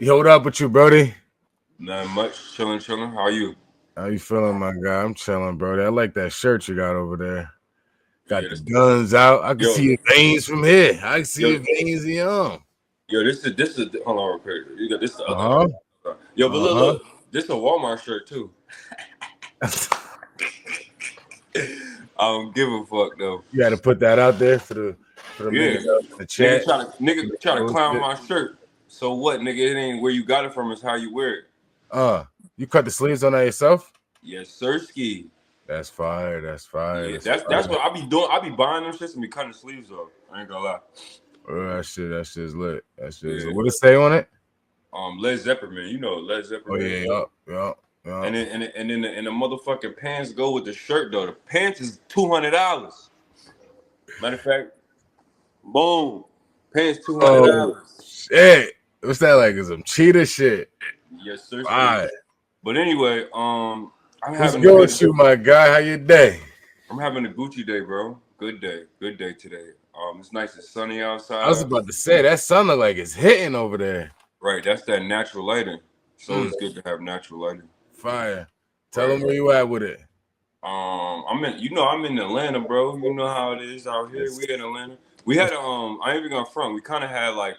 Yo, what up with you, Brody? Not much. Chilling, chilling. How are you? How you feeling, my guy? I'm chilling, Brody. I like that shirt you got over there. Yeah, Got the guns out. I can yo, see your veins from here. I can see yo, your veins in your arm. yo. This is. Hold on, real quick. You got this. The other Uh-huh. arm. Yo, but look, Uh-huh. look. This a Walmart shirt too. I don't give a fuck though. You got to put that out there for the Yeah, niggas out in the chat. nigga try to Oh, clown shit. my shirt. So what, nigga? It ain't where you got it from. It's how you wear it. You cut the sleeves on that yourself? Yes, sirski. That's fire. That's fire. Yeah, That's that's fire. what I be doing. I be buying them shits and be cutting the sleeves off. I ain't gonna lie. Oh, that shit's lit. That shit's lit. Yeah. What it say on it? Led Zeppelin, man. You know Led Oh Zeppelin. yeah, yup. And the motherfucking pants go with the shirt though. The pants is $200. Matter of fact, boom, pants $200. Oh shit. What's that like? Is some cheetah shit? Yes, sir. Fire. But anyway, What's good with you, my guy? How your day? I'm having a Gucci day, bro. Good day today. It's nice and sunny outside. I was about to say that sun look like it's hitting over there. Right, that's that natural lighting. So it's good to have natural lighting. Fire. Tell them where you at with it. I'm in Atlanta, bro. You know how it is out here. We in Atlanta. We had I ain't even gonna front. We kind of had like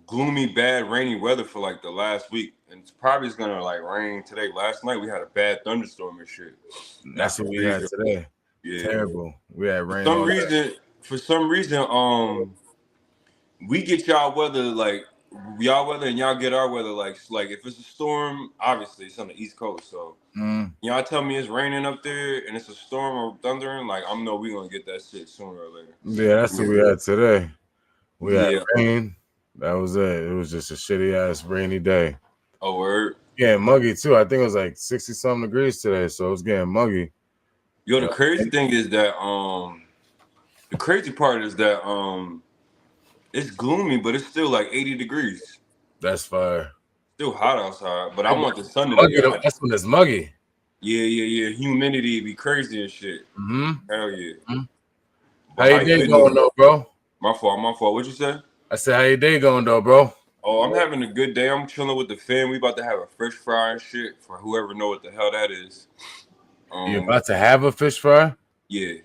gloomy, bad, rainy weather for like the last week, and it's probably gonna like rain today. Last night we had a bad thunderstorm and shit. That's what we had today. Yeah, terrible. We had rain. For some reason, we get y'all weather like y'all weather and y'all get our weather like if it's a storm, obviously it's on the East Coast, so. Y'all tell me it's raining up there and it's a storm or thundering, like I know we gonna get that shit sooner or later. Yeah, that's what we had today. We had rain. That was it. It was just a shitty ass rainy day. Oh, word. Yeah, muggy too. I think it was like 60-something degrees today, so it was getting muggy. Yo, the crazy thing is that the crazy part is that it's gloomy, but it's still like 80 degrees. That's fire. Still hot outside, but I want the sun to be out. That's when it's muggy. Yeah. Humidity be crazy and shit. Hell yeah. How your day going though, bro? My fault. What'd you say? I said, how your day going though, bro? Oh, I'm having a good day. I'm chilling with the fam. We about to have a fish fry and shit for whoever know what the hell that is. You about to have a fish fry? Yeah.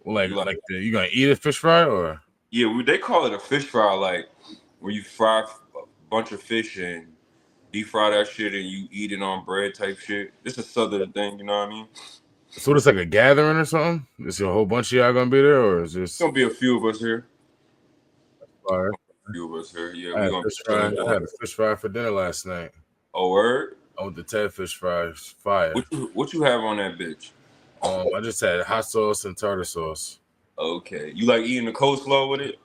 Well, you gonna eat a fish fry or? Yeah, they call it a fish fry, like where you fry a bunch of fish and deep fry that shit and you eat it on bread type shit. It's a southern thing, you know what I mean? So it's like a gathering or something? Is a whole bunch of y'all gonna be there, or is this? It's gonna be a few of us here. All right. A few of us here. Yeah, I had a fish fry for dinner last night. Oh, word? I went to Ted Fish Fries. Fire. What you have on that bitch? I just had hot sauce and tartar sauce. Okay. You like eating the coleslaw with it?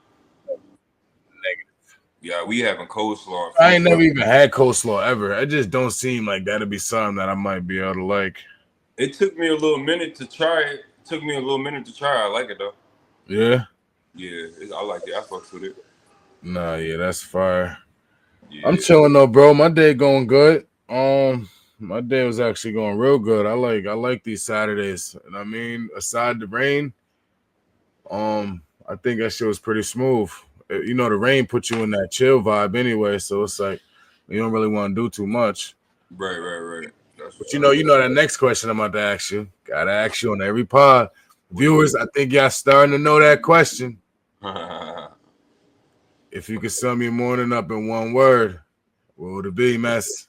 Negative. Yeah, we having coleslaw. I ain't never even had coleslaw ever. It just don't seem like that'd be something that I might be able to like. It took me a little minute to try it. I like it though. Yeah? Yeah, I like it. I fucks with it. Nah, yeah, that's fire. Yeah. I'm chilling though, bro. My day going good. My day was actually going real good. I like these Saturdays. And I mean, aside the rain, I think that shit was pretty smooth. You know, the rain put you in that chill vibe anyway, so it's like you don't really want to do too much. Right. But you know that next question I'm about to ask you. Gotta ask you on every pod. Viewers, I think y'all starting to know that question. If you could sum your morning up in one word, what would it be, Mess?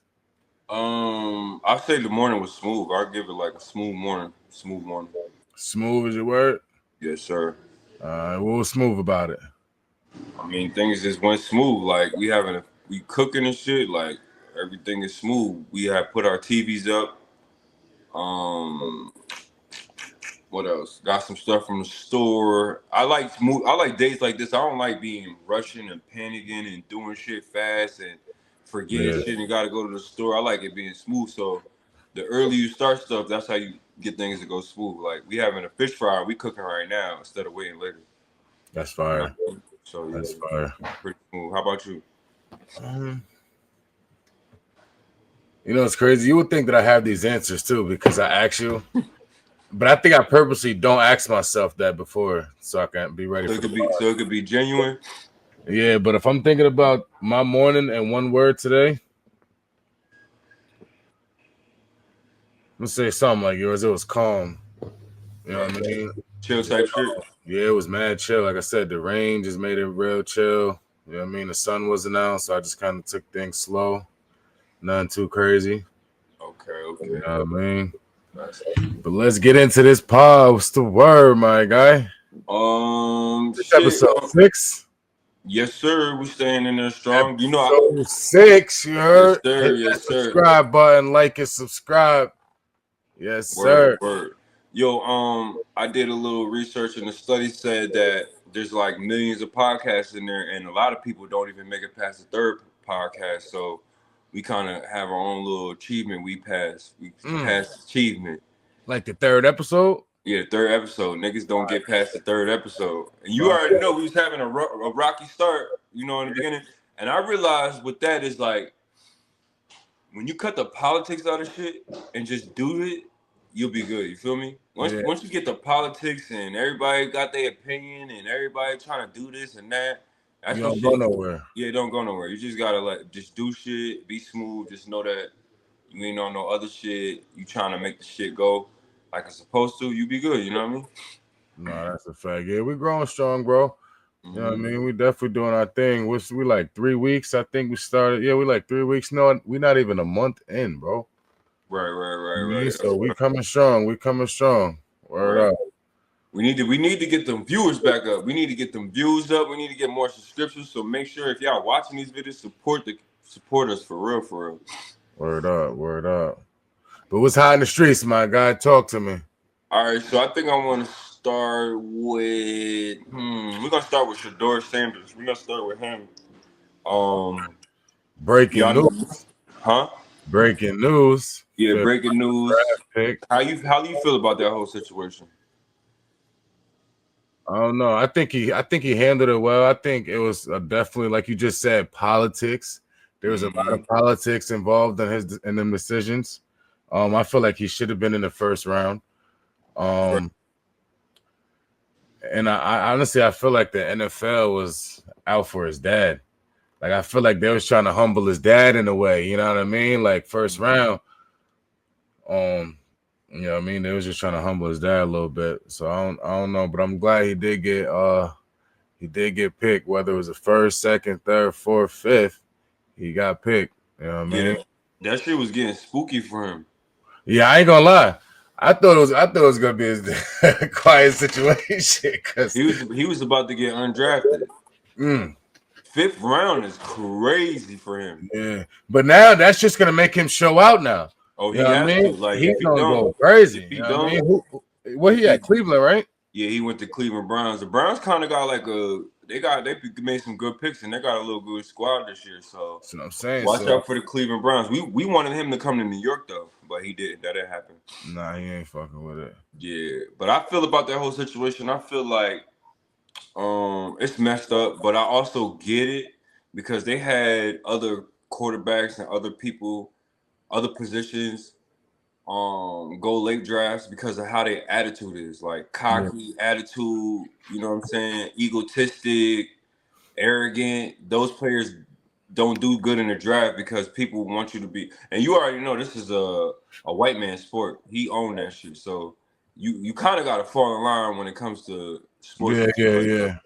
I'd say the morning was smooth. I'd give it like a smooth morning. Smooth is your word? Yes, sir. What was smooth about it? I mean, things just went smooth. Like we cooking and shit. Like everything is smooth. We have put our TVs up. What else? Got some stuff from the store. I like days like this. I don't like being rushing and panicking and doing shit fast and forgetting shit and you gotta go to the store. I like it being smooth. So the earlier you start stuff, that's how you get things to go smooth. Like we having a fish fry, we cooking right now instead of waiting later. That's fire. So that's fire. Pretty smooth. How about you? You know, it's crazy. You would think that I have these answers too because I ask you. But I think I purposely don't ask myself that before so I can be ready. So it could be genuine. Yeah, but if I'm thinking about my morning and one word today, let's say something like yours. It was calm. You know what I mean? Chill Just type shit. yeah, it was mad chill. Like I said, the rain just made it real chill. You know what I mean? The sun wasn't out, so I just kind of took things slow. Nothing too crazy. Okay. You know what I mean? But let's get into this pod. What's the word, my guy? This Shit. episode 6. Yes, sir. We staying in there strong. You know, Episode 6, you heard? yes, sir. Hit that Yes, sir. subscribe button, like and subscribe. Yes, sir. Word. Yo, I did a little research and the study said that there's like millions of podcasts in there, and a lot of people don't even make it past the third podcast. So we kind of have our own little achievement. We passed achievement. Like the third episode? Yeah, third episode. Niggas don't get past the third episode. And you already know we was having a rocky start, you know, in the beginning. And I realized with that is like, when you cut the politics out of shit and just do it, you'll be good. You feel me? Once you get the politics and everybody got their opinion and everybody trying to do this and that, that's you don't go nowhere. Yeah, don't go nowhere. You just gotta just do shit, be smooth. Just know that you ain't on no other shit. You trying to make the shit go like it's supposed to. You be good. You know what I mean? No, that's a fact. Yeah, we growing strong, bro. You know what I mean? We definitely doing our thing. We like 3 weeks. I think we started. Yeah, we like 3 weeks. No, we not even a month in, bro. Right. So we coming strong. Word up. We need to get them viewers back up. We need to get them views up. We need to get more subscriptions. So make sure if y'all watching these videos, support us for real. Word up. But what's hot in the streets, my guy? Talk to me. All right, so I think I want to start with we're gonna start with Shedeur Sanders. We're gonna start with him. Breaking news. Huh? Breaking news. Yeah, breaking news. Pick. How do you feel about that whole situation? I don't know. I think he handled it well. I think it was definitely, like you just said, politics. There was a lot of politics involved in them decisions. I feel like he should have been in the first round. And I honestly, I feel like the NFL was out for his dad. Like, I feel like they was trying to humble his dad in a way. You know what I mean? Like, first round. You know what I mean? They was just trying to humble his dad a little bit. So I don't know, but I'm glad he did get picked, whether it was the first, second, third, fourth, fifth, he got picked. You know what I mean? That shit was getting spooky for him. Yeah, I ain't gonna lie. I thought it was gonna be a quiet situation because he was about to get undrafted. Fifth round is crazy for him. Yeah, but now that's just gonna make him show out now. Oh, he has to. Like, he's gonna go crazy. You know what I mean? Where he at? Cleveland, right? Yeah, he went to Cleveland Browns. The Browns kind of got like they made some good picks and they got a little good squad this year. So that's what I'm saying. Watch out for the Cleveland Browns. We wanted him to come to New York though, but he didn't. That didn't happen. Nah, he ain't fucking with it. Yeah, but I feel about that whole situation. I feel like it's messed up, but I also get it because they had other quarterbacks and other people, other positions go late drafts because of how their attitude is, like cocky attitude, you know what I'm saying, egotistic, arrogant. Those players don't do good in the draft because people want you to be, and you already know this is a white man sport. He owned that shit. So you kind of got to fall in line when it comes to sports. Yeah.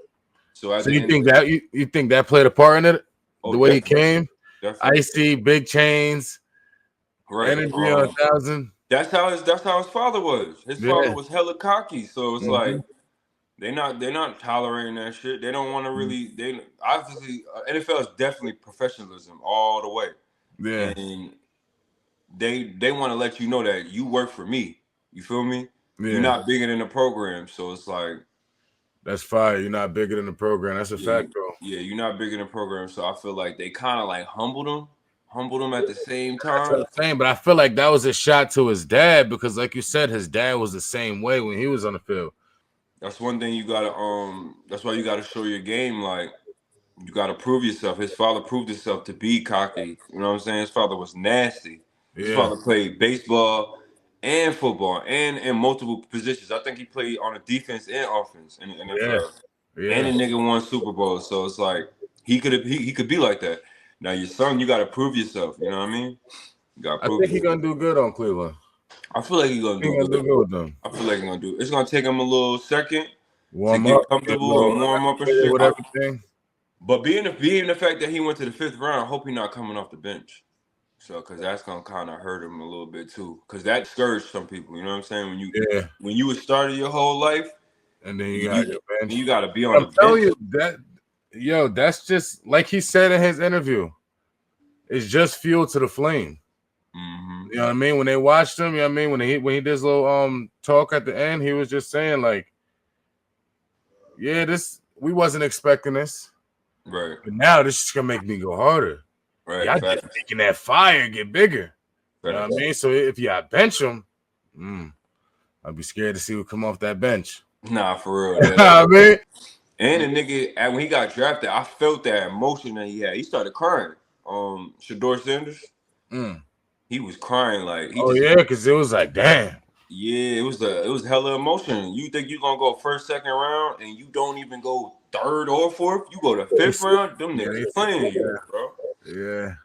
So you think that you think that played a part in it? The way he came? Definitely. Icy, big chains. Right. Energy on 1,000. That's how his father was. His father was hella cocky. So it's like they're not tolerating that shit. They don't want to really. They obviously NFL is definitely professionalism all the way. Yeah. And they want to let you know that you work for me. You feel me? Yeah. You're not bigger than the program. So it's like, that's fire. You're not bigger than the program. That's a fact, though. Yeah, you're not bigger than the program. So I feel like they kind of like humbled him at the same time. That's what I'm saying, but I feel like that was a shot to his dad because, like you said, his dad was the same way when he was on the field. That's one thing you gotta that's why you gotta show your game. Like, you gotta prove yourself. His father proved himself to be cocky. You know what I'm saying? His father was nasty. His father played baseball and football and in multiple positions. I think he played on the defense and offense in the NFL. And the nigga won Super Bowl. So it's like he could be like that. Now your son, you got to prove yourself. You know what I mean? You got to I prove think he's yourself. gonna do good on Cleveland. I feel like he's gonna do good. With them. I feel like he's gonna do. It's gonna take him a little second Warm to up, get comfortable and warm up and shit. with everything. But being the fact that he went to the 5th round, I hope he's not coming off the bench. So, because that's gonna kind of hurt him a little bit too, because that discouraged some people. You know what I'm saying? When you started your whole life, and then you got your bench. You got to be on the bench. I'm telling you that, that's just like he said in his interview. It's just fuel to the flame. Mm-hmm. You know what I mean? When they watched him, you know what I mean? When he did his little talk at the end, he was just saying like, yeah, we wasn't expecting this. Right. But now this is gonna make me go harder. Right. Y'all just making that fire get bigger. Right. You know what I mean? So if y'all bench him, I'd be scared to see who come off that bench. Nah, for real. I mean, and the nigga, when he got drafted, I felt that emotion that he had. He started crying. Shedeur Sanders. He was crying like. Because it was like, damn. Yeah, it was hella emotion. You think you're gonna go first, second round, and you don't even go third or fourth. You go to 5th round. Them niggas playing you, bro. Yeah.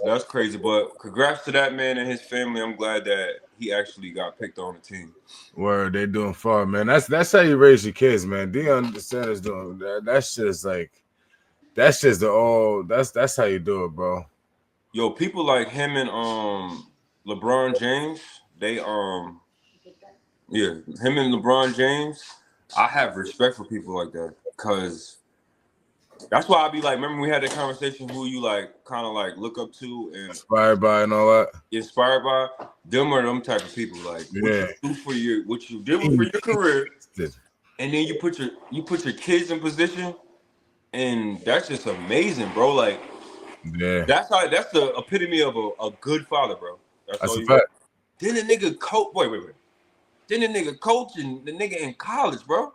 That's crazy. But congrats to that man and his family. I'm glad that he actually got picked on the team. Word, they doing far, man. That's how you raise your kids, man. Deion Sanders doing that. That's just that's how you do it, bro. Yo, people like him and LeBron James, him and LeBron James, I have respect for people like that, because that's why I be like, remember we had that conversation, who you like kind of like look up to and inspired by and all that. Inspired by them or them type of people, like what you did for your career, and then you put your kids in position, and that's just amazing, bro. Like, that's the epitome of a good father, bro. That's all you got. Then the nigga coach. Wait. Then the nigga coaching the nigga in college, bro.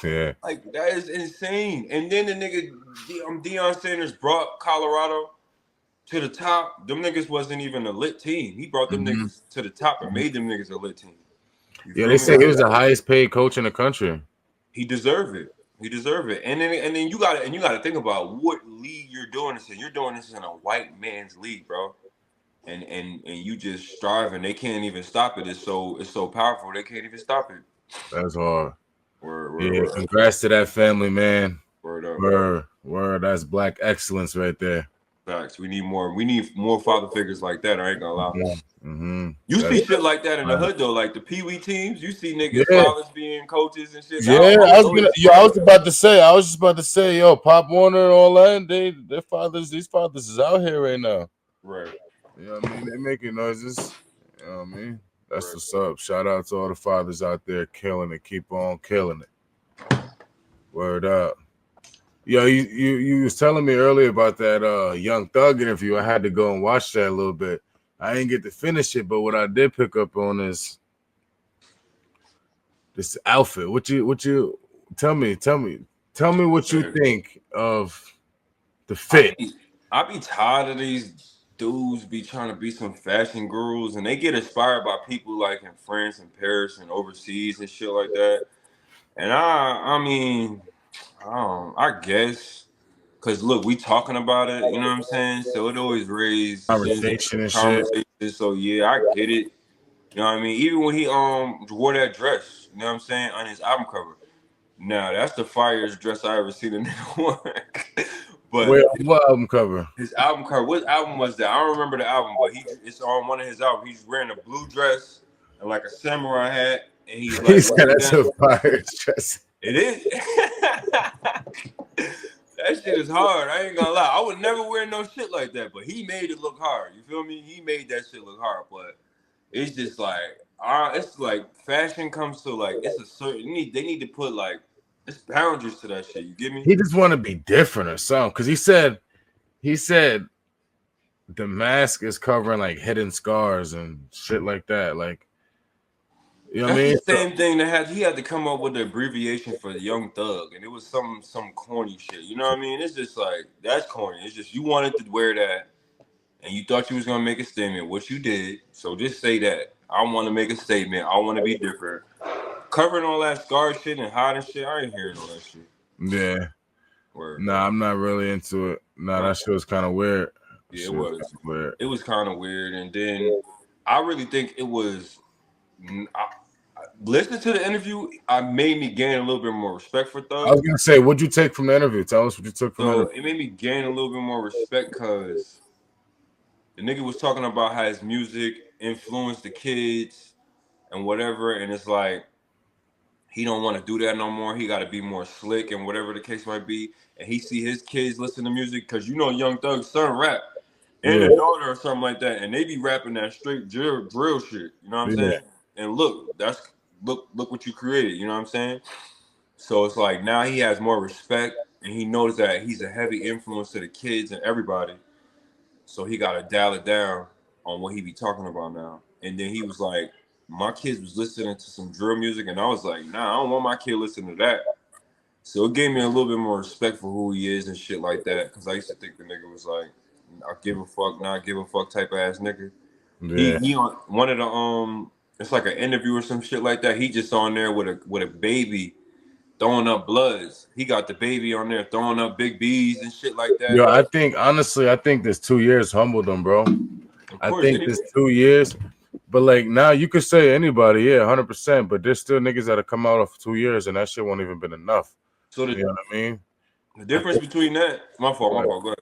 Yeah. Like, that is insane. And then the nigga Deion Sanders brought Colorado to the top. Them niggas wasn't even a lit team. He brought them niggas to the top and made them niggas a lit team. They say he was the highest paid coach in the country. He deserved it. And then you gotta think about what league you're doing this in. You're doing this in a white man's league, bro. And you just striving. They can't even stop it. It's so powerful. They can't even stop it. That's hard. Word. Congrats to that family, man. Word up. Word. That's black excellence right there. Facts. We need more father figures like that. I ain't gonna lie. Mm-hmm. You see shit like that in the hood though, like the Pee Wee teams. You see niggas fathers being coaches and shit. I was just about to say, yo, Pop Warner and all that. Their fathers, these fathers is out here right now. Right. You know what I mean? They making noises. You know what I mean? That's what's up. Shout out to all the fathers out there killing it. Keep on killing it. Word up. Yo, you was telling me earlier about that Young Thug interview. I had to go and watch that a little bit. I didn't get to finish it, but what I did pick up on is this outfit. What you tell me what you think of the fit. I be tired of these dudes be trying to be some fashion gurus, and they get inspired by people like in France and Paris and overseas and shit like that. And I guess, because look, we talking about it, you know what I'm saying? So it always raised conversation and shit. So yeah, I get it. You know what I mean? Even when he wore that dress, you know what I'm saying, on his album cover. Now that's the fireest dress I ever seen a nigga wear. But what album cover? His album cover. What album was that? I don't remember the album, but it's on one of his albums. He's wearing a blue dress and like a samurai hat, and he's like, he said that's a fire dress. It is. That shit is hard. I ain't gonna lie. I would never wear no shit like that, but he made it look hard. You feel me? He made that shit look hard, but it's just like, it's like fashion comes to like, it's a certain they need to put like, it's boundaries to that shit. You get me? He just want to be different or something. Because he said the mask is covering like hidden scars and shit like that. Like, you know what I mean? The same thing that he had to come up with the abbreviation for Young Thug, and it was some corny shit. You know what I mean? It's just like, that's corny. It's just you wanted to wear that, and you thought you was gonna make a statement, which you did. So just say that. I want to make a statement. I want to be different. Covering all that scar shit and hiding shit, I ain't hearing all that shit. Yeah. Nah, I'm not really into it. Nah, that shit was kind of weird. Yeah, it was weird. It was kind of weird, and then I really think it was. Listening to the interview, I made me gain a little bit more respect for Thug. I was gonna say, what'd you take from the interview? Tell us what you took from the interview. So it made me gain a little bit more respect because the nigga was talking about how his music influenced the kids and whatever, and it's like he don't want to do that no more. He got to be more slick and whatever the case might be. And he see his kids listen to music because Young Thug's son rap and a daughter or something like that, and they be rapping that straight drill shit. You know what I'm saying? And look what you created. You know what I'm saying? So it's like now he has more respect, and he knows that he's a heavy influence to the kids and everybody. So he got to dial it down on what he be talking about now. And then he was like, my kids was listening to some drill music, and I was like, nah, I don't want my kid listening to that. So it gave me a little bit more respect for who he is and shit like that. Because I used to think the nigga was like, I give a fuck, not give a fuck type of ass nigga. Yeah. He on one of the it's like an interview or some shit like that. He just on there with a baby throwing up bloods. He got the baby on there throwing up big B's and shit like that. Yo, I think this 2 years humbled him, bro. I think this 2 years, but like now you could say anybody, yeah, 100%. But there's still niggas that have come out of 2 years, and that shit won't even been enough. So you know what I mean? The difference between that, my fault. Go ahead.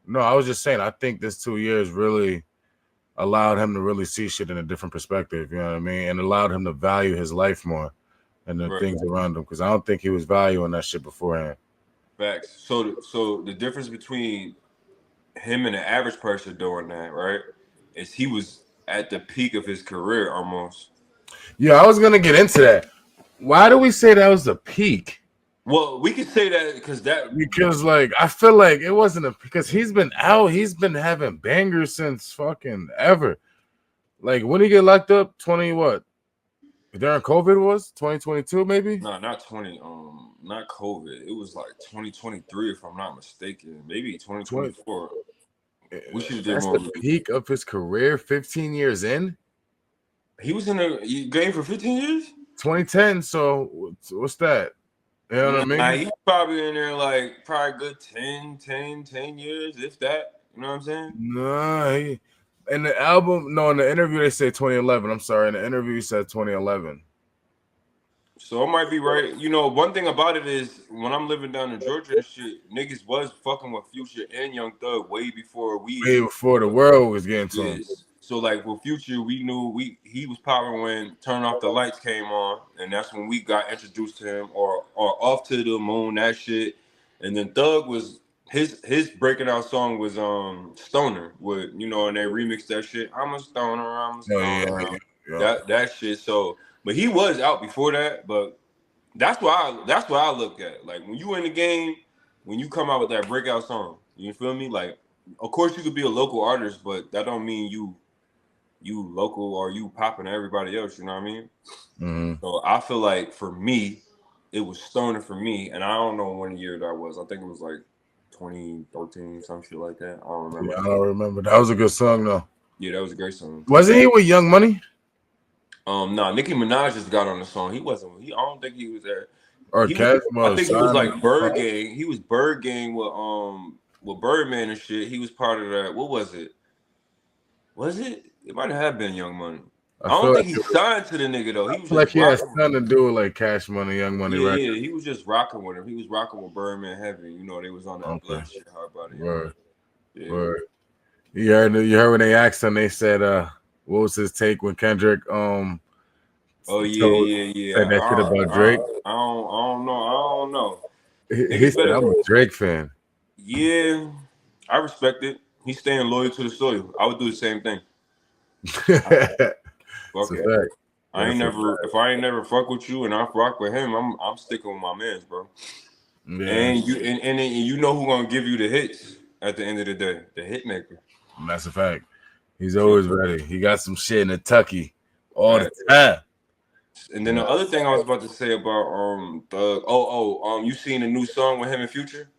No, I was just saying. I think this 2 years really allowed him to really see shit in a different perspective. You know what I mean? And allowed him to value his life more and the things around him, because I don't think he was valuing that shit beforehand. Facts. So the difference between him and the average person doing that, right, is he was at the peak of his career almost. Yeah, I was gonna get into that. Why do we say that was the peak? Well, we could say that because like I feel like it wasn't because he's been having bangers since fucking ever. Like when he get locked up, 20 what? During COVID was 2022 maybe? No, not 20. Not COVID. It was like 2023 if I'm not mistaken. Maybe 2024. We should That's the peak of his career. 15 years in. He was in the game for 15 years. 2010. So what's that? You know what I mean? He's probably in there like probably good 10 years, if that. You know what I'm saying? Nah, in the interview they said 2011. I'm sorry, in the interview he said 2011. So it might be right. One thing about it is when I'm living down in Georgia and shit, niggas was fucking with Future and Young Thug way before the world was getting to him. So like with Future, we knew he was popping when Turn Off the Lights came on, and that's when we got introduced to him, or Off to the Moon, that shit. And then Thug was his breaking out song was Stoner with and they remixed that shit. I'm a stoner. Yeah. That shit. So, but he was out before that. But that's why I look at. Like when you in the game, when you come out with that breakout song, you feel me? Like, of course you could be a local artist, but that don't mean you local or you popping to everybody else, you know what I mean? Mm-hmm. So I feel like for me, it was Stoner for me, and I don't know when year that was. I think it was like 2013, some shit like that. I don't remember. Yeah, I don't remember. That was a good song though. Yeah, that was a great song. Wasn't he with Young Money? No, Nicki Minaj just got on the song. He wasn't. I don't think he was there. Or Cash. I think he was like Bird Gang. He was Bird Gang with Birdman and shit. He was part of that. What was it? Was it? It might have been Young Money. I don't think he signed to the nigga though. He was like he had something to do with like Cash Money, Young Money. Yeah, he was just rocking with him. He was rocking with Birdman heavy. They was on that blood shit hard body. Word. Yeah. Word. You heard when they asked him, they said, what was his take when Kendrick yeah. said that shit about Drake? I don't know. He said, I'm a Drake fan. Yeah, I respect it. He's staying loyal to the soil. I would do the same thing. Okay. If I ain't never fuck with you and I rock with him, I'm sticking with my mans, bro. Yeah. And you know who gonna give you the hits at the end of the day? The hit maker. That's a fact. He's always ready. He got some shit in the tucky all the time. And then the other thing I was about to say about Thug. You seen a new song with him and Future?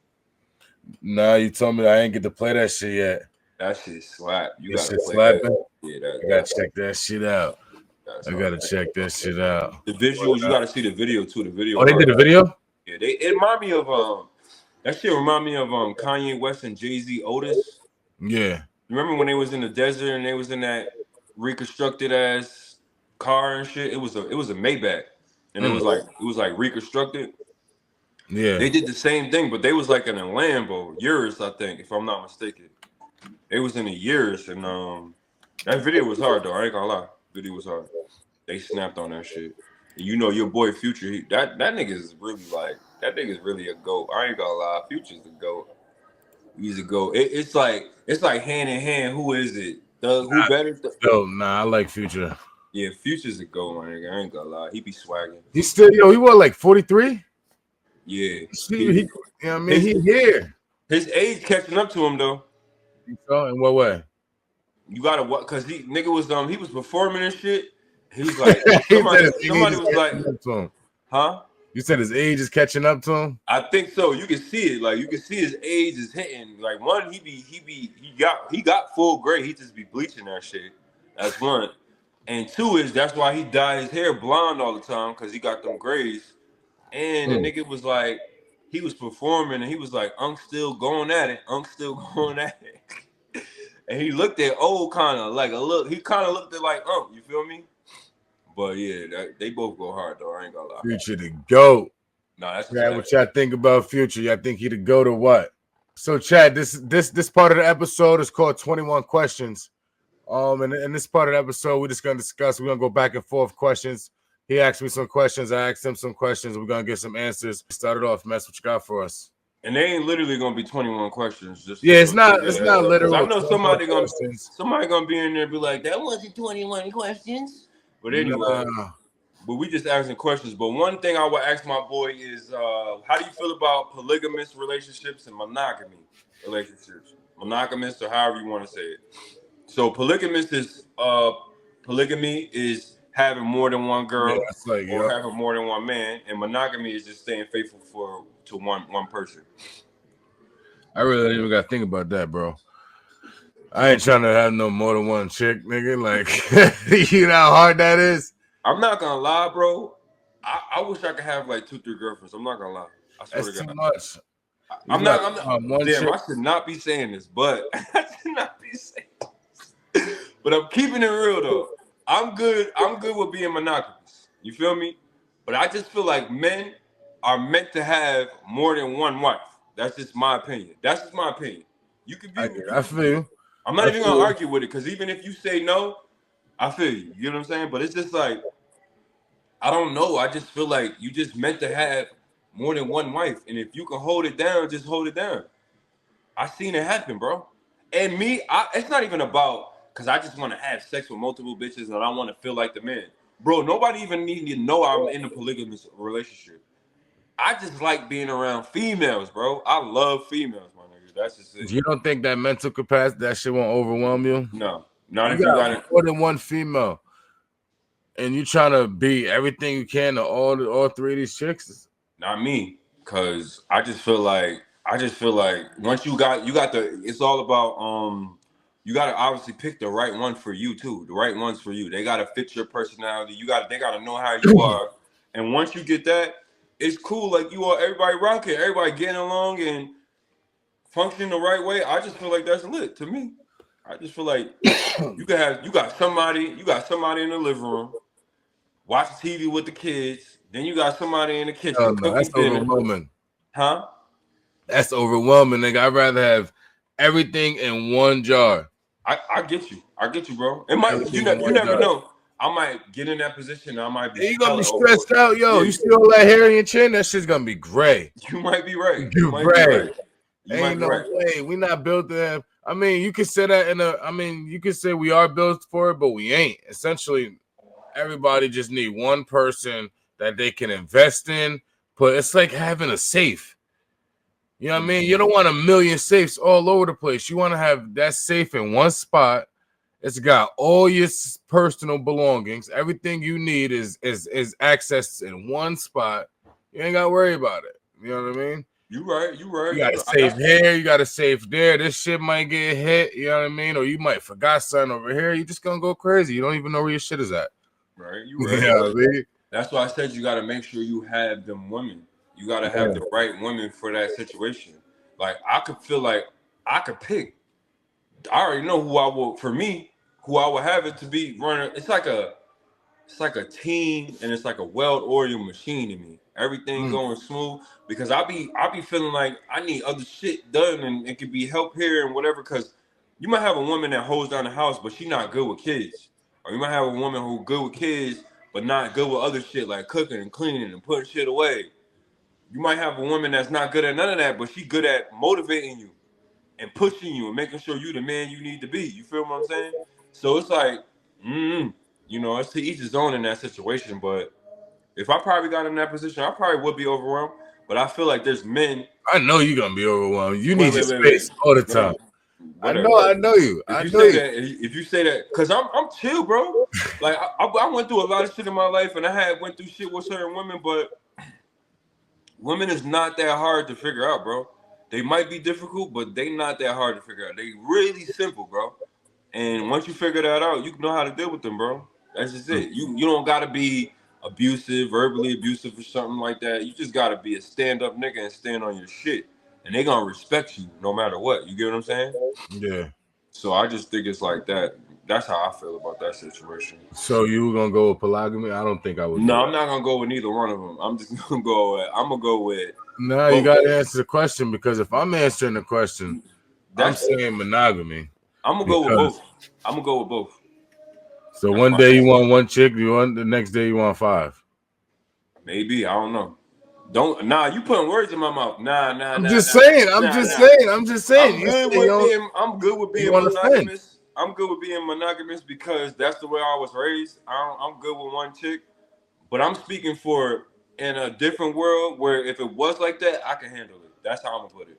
Nah, you told me I ain't get to play that shit yet. That shit slap. You gotta play slapping? That. Yeah, I gotta check that shit out. I gotta check that shit out. The visuals, you gotta see the video too. The video. Oh, they did a video? Yeah, it remind me of That shit remind me of Kanye West and Jay-Z Otis. Yeah. Remember when they was in the desert and they was in that reconstructed ass car and shit? It was a Maybach, and it was like reconstructed. Yeah. They did the same thing, but they was like in a Lambo, Urus, I think, if I'm not mistaken. They was in a Urus, and that video was hard though. I ain't gonna lie, video was hard. They snapped on that shit. And you know your boy Future, that nigga is really like that nigga is really a goat. I ain't gonna lie, Future's a goat. He's a goat. It's like hand in hand. Who is it? Who better? I like Future. Yeah, Future's a goat, my nigga. I ain't gonna lie, he be swagging. He still, he was like 43. Yeah, you know what I mean, he here. His age catching up to him though. So in what way? You gotta what? Cause he was performing and shit. He was like somebody was like, huh? You said his age is catching up to him? I think so. You can see it. Like you can see his age is hitting. Like one, he got full gray. He just be bleaching that shit. That's one. And two is that's why he dyed his hair blonde all the time, because he got them grays. And the nigga was like, he was performing and he was like, Unc still going at it. Unc still going at it. And he looked at old kind of like he kind of looked at like Unc, you feel me? But yeah, they both go hard though. I ain't gonna lie. Future the GOAT. No, that's what y'all think about Future. Y'all think he the GOAT or what? So Chad, this part of the episode is called 21 Questions. And in this part of the episode, we're just gonna discuss. We're gonna go back and forth questions. He asked me some questions. I asked him some questions. We're gonna get some answers. Started off, Mess. What you got for us? And they ain't literally gonna be 21 questions. It's not literal. I know somebody gonna be in there and be like, that wasn't 21 questions. But anyway, but we just asking questions. But one thing I would ask my boy is, how do you feel about polygamous relationships and monogamy relationships? Monogamous, or however you want to say it. So polygamous is polygamy is having more than one girl or having more than one man, and monogamy is just staying faithful to one person. I really don't even got to think about that, bro. I ain't trying to have no more than one chick, nigga. Like, you know how hard that is? I'm not gonna lie, bro. I wish I could have like 2-3 girlfriends. I'm not gonna lie. I swear That's to God. too much. I'm not. Damn, I should not be saying this, but I should not be saying this. But I'm keeping it real though. I'm good with being monogamous. You feel me? But I just feel like men are meant to have more than one wife. That's just my opinion. You can be. I feel you. I'm not even gonna argue with it, because even if you say no, I feel you. You know what I'm saying? But it's just like, I don't know. I just feel like you just meant to have more than one wife, and if you can hold it down, just hold it down. I seen it happen, bro. And me, it's not even about because I just want to have sex with multiple bitches and I want to feel like the man, bro. Nobody even need to know I'm in a polygamous relationship. I just like being around females, bro. I love females, my nigga. That's just it. You don't think that mental capacity, that shit won't overwhelm you? No, not if you got more than one female, and you trying to be everything you can to all three of these chicks. Not me, cause I just feel like once you got the, it's all about you gotta obviously pick the right one for you too. The right ones for you. They gotta fit your personality. They gotta know how you are. And once you get that, it's cool. Like everybody rocking, everybody getting along and functioning the right way. I just feel like that's lit to me. I just feel like you got somebody in the living room, watch TV with the kids. Then you got somebody in the kitchen. Oh, no, that's overwhelming. Huh? That's overwhelming, nigga. I'd rather have everything in one jar. I get you. Bro. It might you never know. I might get in that position. I might be. You gonna be stressed out, yo. Yeah. You see all that hair in your chin? That shit's gonna be gray. You might be right. You right. Ain't no way. We not built to have. I mean, you could say that you could say we are built for it, but we ain't. Essentially, everybody just need one person that they can invest in. But it's like having a safe. You know what I mean? You don't want a million safes all over the place. You want to have that safe in one spot. It's got all your personal belongings. Everything you need is accessed in one spot. You ain't got to worry about it. You know what I mean? You right. You got to save here. You got to save there. This shit might get hit. You know what I mean? Or you might forgot something over here. You just going to go crazy. You don't even know where your shit is at. Right. You right. You know what I mean? That's why I said you got to make sure you have them women. You got to have the right women for that situation. Like I could feel like I could pick. I already know who I will. For me, who I would have it to be running. It's like a team, and it's like a well-oiled machine to me. Everything going smooth because I be feeling like I need other shit done, and it could be help here and whatever. Because you might have a woman that holds down the house, but she not good with kids, or you might have a woman who good with kids but not good with other shit like cooking and cleaning and putting shit away. You might have a woman that's not good at none of that, but she good at motivating you and pushing you and making sure you the man you need to be. You feel what I'm saying? So it's like, it's to each his own in that situation. But if I probably got in that position, I probably would be overwhelmed. But I feel like there's men. I know you're gonna be overwhelmed. You need your space all the time. Whatever. I know you. If you say that, because I'm chill, bro. Like I went through a lot of shit in my life, and I went through shit with certain women, but women is not that hard to figure out, bro. They might be difficult, but they not that hard to figure out. They really simple, bro. And once you figure that out, you know how to deal with them, bro. That's just it. You don't gotta be abusive, verbally abusive or something like that. You just gotta be a stand-up nigga and stand on your shit. And they gonna respect you no matter what. You get what I'm saying? Yeah. So I just think it's like that. That's how I feel about that situation. So you were gonna go with polygamy? I don't think I would. No, I'm not gonna go with neither one of them. I'm just gonna go with. No, you gotta answer the question, because if I'm answering the question, I'm saying monogamy. I'm gonna go with both. I'm gonna go with both. So one day you want one chick, the next day you want 5. Maybe, I don't know. You putting words in my mouth. I'm just saying. I'm just saying. I'm good with being monogamous. I'm good with being monogamous because that's the way I was raised. I'm good with one chick, but I'm speaking for in a different world where if it was like that, I can handle it. That's how I'm gonna put it.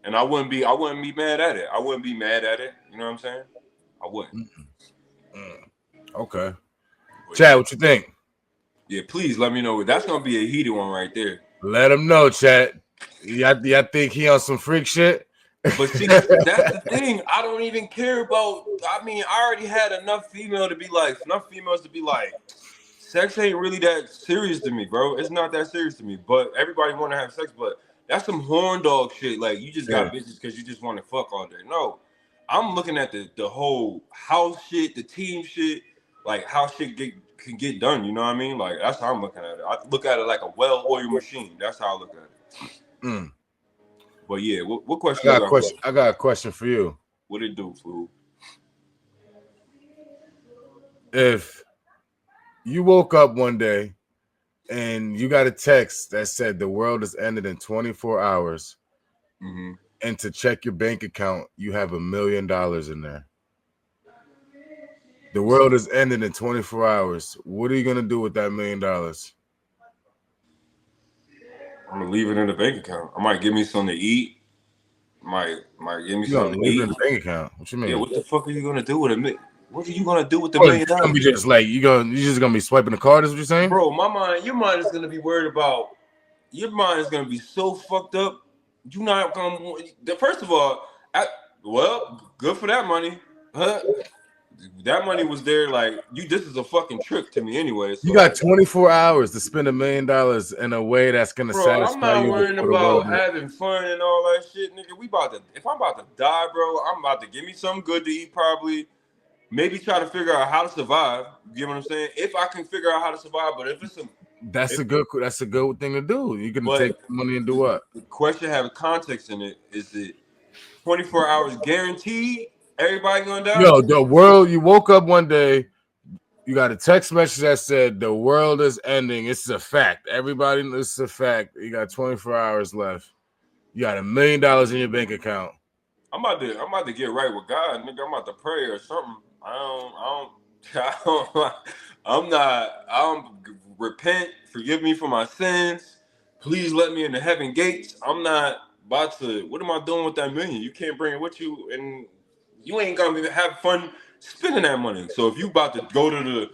And I wouldn't be mad at it. I wouldn't be mad at it. You know what I'm saying? I wouldn't. Okay. Chad, what you think? Yeah, please let me know. That's gonna be a heated one right there. Let him know, Chad. I think he on some freak shit. But see, that's the thing. I don't even care about. I mean, I already had enough females to be like, sex ain't really that serious to me, bro. It's not that serious to me. But everybody want to have sex, but that's some horn dog shit. Like you just got bitches because you just want to fuck all day. No, I'm looking at the whole house shit, the team shit, like how shit can get done. You know what I mean? Like that's how I'm looking at it. I look at it like a well-oiled machine. That's how I look at it. But yeah, what question? I got a question for you. What it do, fool? If you woke up one day and you got a text that said the world is ended in 24 hours, and to check your bank account, you have $1 million in there. The world is ended in 24 hours. What are you gonna do with that $1 million? I'm gonna leave it in the bank account. I might give me something to eat. Might give me something to eat. In the bank account. What you mean? Yeah, what the fuck are you gonna do with it? What are you gonna do with the $1 million? It's gonna be just like you're just gonna be swiping the card, is what you're saying? Bro, your mind is gonna be worried about. Your mind is gonna be so fucked up. You're not gonna. First of all, good for that money, huh? That money was there. Like this is a fucking trick to me, anyway. So, you got 24 hours to spend $1 million in a way that's gonna satisfy you. I'm not worrying about having fun and all that shit, nigga. If I'm about to die, bro, I'm about to give me something good to eat, probably. Maybe try to figure out how to survive. You get what I'm saying? If I can figure out how to survive, but if it's that's a good thing to do. You can take the money and do what? The question having context in it is it 24 hours guaranteed? Everybody gonna die? Yo, the world. You woke up one day, you got a text message that said the world is ending. It's a fact. Everybody, it's a fact. You got 24 hours left. You got $1 million in your bank account. I'm about to get right with God, nigga. I'm about to pray or something. I don't repent, forgive me for my sins. Please let me into heaven gates. I'm not about to, what am I doing with that $1 million? You can't bring it with you, and you ain't gonna have fun spending that money. So if you about to go to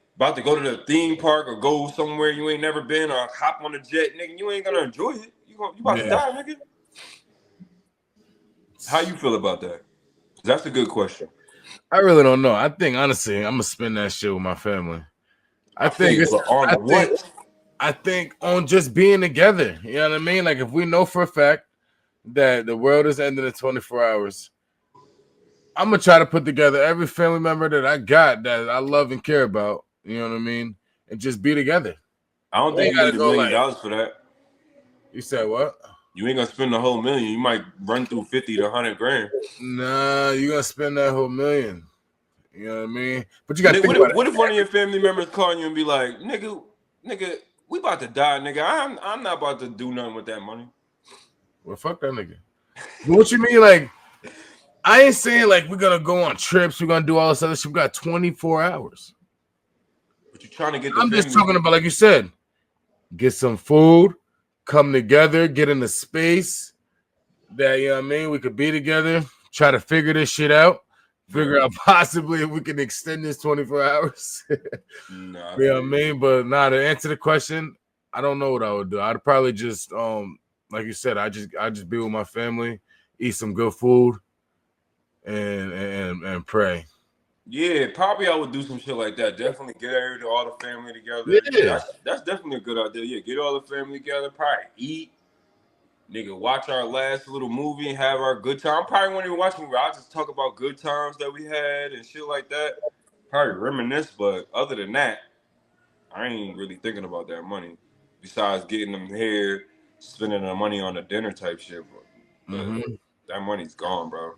the theme park or go somewhere you ain't never been or hop on a jet, nigga, you ain't gonna enjoy it. You about to die, nigga. How you feel about that? That's a good question. I really don't know. I think honestly, I'm gonna spend that shit with my family. I think I think on just being together. You know what I mean? Like if we know for a fact that the world is ending in 24 hours, I'm gonna try to put together every family member that I got that I love and care about. You know what I mean? And just be together. I don't think you need $1 million for that. You said what? You ain't gonna spend the whole $1 million. You might run through 50 to 100 grand. Nah, you gonna spend that whole $1 million. You know what I mean? But you got to think about it. What if one of your family members calling you and be like, nigga, we about to die, nigga. I'm not about to do nothing with that money. Well, fuck that nigga. But what you mean? Like, I ain't saying like we're gonna go on trips, we're gonna do all this other shit. We got 24 hours. But you're trying to get I'm just talking about, like you said, get some food, come together, get in the space that, you know what I mean, we could be together, try to figure this shit out. Figure out possibly if we can extend this 24 hours. Nah, you know what I mean? But to answer the question, I don't know what I would do. I'd probably just like you said, I just be with my family, eat some good food, and pray. Yeah, probably I would do some shit like that. Definitely get all the family together. Yeah. That's definitely a good idea. Yeah, get all the family together, probably eat. Nigga, watch our last little movie and have our good time. I probably won't even watch movie. I'll just talk about good times that we had and shit like that. Probably reminisce, but other than that, I ain't really thinking about that money. Besides getting them here, spending the money on the dinner type shit. But that money's gone, bro.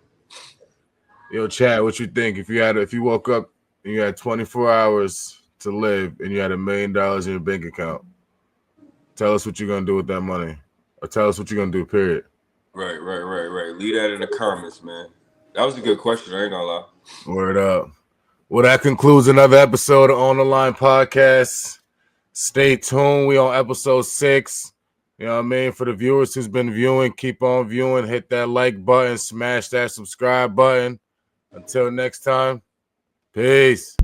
Yo, Chad, what you think? If you woke up and you had 24 hours to live and you had $1 million in your bank account, tell us what you're gonna do with that money. Or tell us what you're gonna do, period. Right. Leave that in the comments, man. That was a good question. I ain't gonna lie. Word up. Well, that concludes another episode of On the Line Podcast. Stay tuned. We on episode 6. You know what I mean? For the viewers who's been viewing, keep on viewing. Hit that like button. Smash that subscribe button. Until next time, peace.